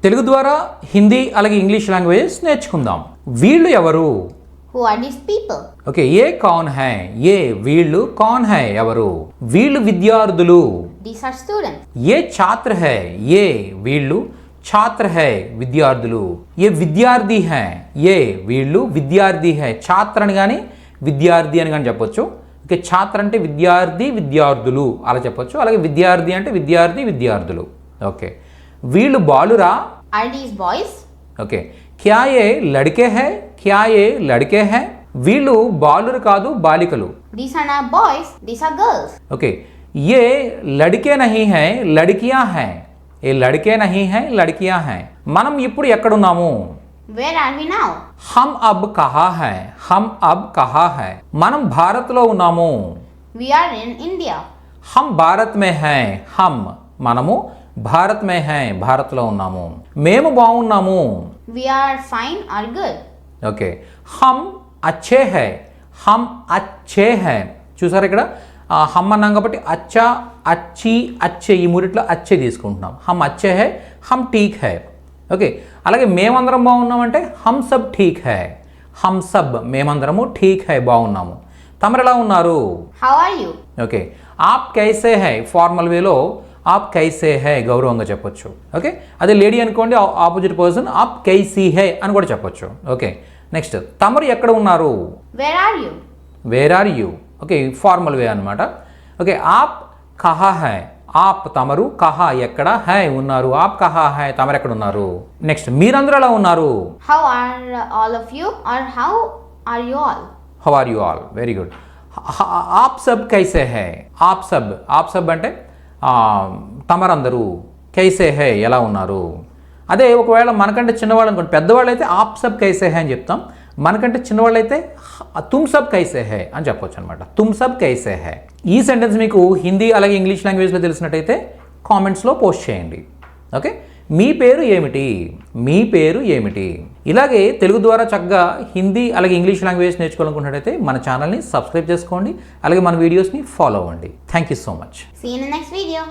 తెలుగు ద్వారా హిందీ అలాగే English languages నేర్చుకుందాం. వీళ్ళు ఎవరు? Who are these people? Okay, ఏ కౌన్ హై? ఏ వీళ్ళు, కౌన్ హై ఎవరు? వీళ్ళు విద్యార్థులు. These are students. ఏ ఛాత్ర హై? ఏ వీళ్ళు, ఛాత్ర హై విద్యార్థులు. ఏ విద్యార్థి హై? ఏ వీళ్ళు విద్యార్థి హై. ఛాత్ర అని కానీ విద్యార్థి అని కానీ చెప్పొచ్చు. ఓకే, ఛాత్ర అంటే విద్యార్థి విద్యార్థులు అలా చెప్పొచ్చు. అలాగే విద్యార్థి అంటే విద్యార్థి విద్యార్థులు. ఓకే, వీళ్ళు బాలురా? Are these boys? ఓకే, క్యా ఏ లడ్కే హై? క్యా ఏ లడ్కే హై? వీళ్ళు బాలురు కాదు, బాలికలు. These are not boys, these are girls. Okay, ये लड़के नहीं हैं लड़कियां हैं. ये लड़के नहीं हैं लड़कियां हैं. మనం ఇప్పుడు ఎక్కడ ఉన్నాము? Where are we now? हम अब कहाँ हैं? हम अब कहाँ हैं? మనం భారత్లో ఉన్నాము. We are in India. हम भारत में हैं. हम మనము భారత్ में हैं భారత్లో ఉన్నాము. మేము బాగున్నాము. We are fine or good. Okay, हम अच्छे हैं. हम अच्छे हैं. చూసారు ఇక్కడ హమ్ అన్నాం కాబట్టి అచ్చా, అచ్చి, అచ్చే ఈ మూడిట్లో అచ్చే తీసుకుంటున్నాం. హమ్ అచ్చే హై, హమ్ ఠీక్ హై. ఓకే, అలాగే మేమందరం బాగున్నామంటే హమ్ సబ్ ఠీక్ హై. హమ్ సబ్ మేమందరము ఠీక్ హై బాగున్నాము. తమరు ఎలా ఉన్నారు? How are you? ఓకే, ఆప్ కైసే హై ఫార్మల్ వేలో ఆప్ కైసే హై గౌరవంగా చెప్పొచ్చు. ఓకే, అదే లేడీ అనుకోండి ఆపోజిట్ పర్సన్ ఆప్ కైసీ హై అని కూడా చెప్పొచ్చు. ఓకే, నెక్స్ట్ తమరు ఎక్కడ ఉన్నారు? Where are you? Where are you. Okay, formal way అనమాట. ఓకే, ఆప్ కహా హై. ఆప్ తమరు, కహా ఎక్కడ, హై ఉన్నారు. ఆప్ కహా హై తమరు ఎక్కడ ఉన్నారు. నెక్స్ట్ మీరందరూ ఎలా ఉన్నారు? How are all of you or how are you all? How are you all. Very good. ఆప్ సబ్ కైసే హై. ఆప్ సబ్, ఆప్ సబ్ అంటే తమరందరూ, కైసే హై ఎలా ఉన్నారు. అదే ఒకవేళ మనకంటే చిన్నవాళ్ళు అనుకోండి, పెద్దవాళ్ళు అయితే ఆప్ సబ్ కైసే హై అని చెప్తాం. మనకంటే చిన్నవాళ్ళు అయితే తుమ్ సబ్ కైసే హై అని చెప్పొచ్చు అనమాట. తుమ్ సబ్ కైసే హై. ఈ సెంటెన్స్ మీకు హిందీ అలాగే ఇంగ్లీష్ లాంగ్వేజ్లో తెలిసినట్టయితే కామెంట్స్లో పోస్ట్ చేయండి. ఓకే, మీ పేరు ఏమిటి? మీ పేరు ఏమిటి? ఇలాగే తెలుగు ద్వారా చక్కగా హిందీ అలాగే ఇంగ్లీష్ లాంగ్వేజ్ నేర్చుకోవాలనుకున్నట్టయితే మన ఛానల్ని సబ్స్క్రైబ్ చేసుకోండి. అలాగే మన వీడియోస్ని ఫాలో అవ్వండి. Thank you so much. See you in the next video.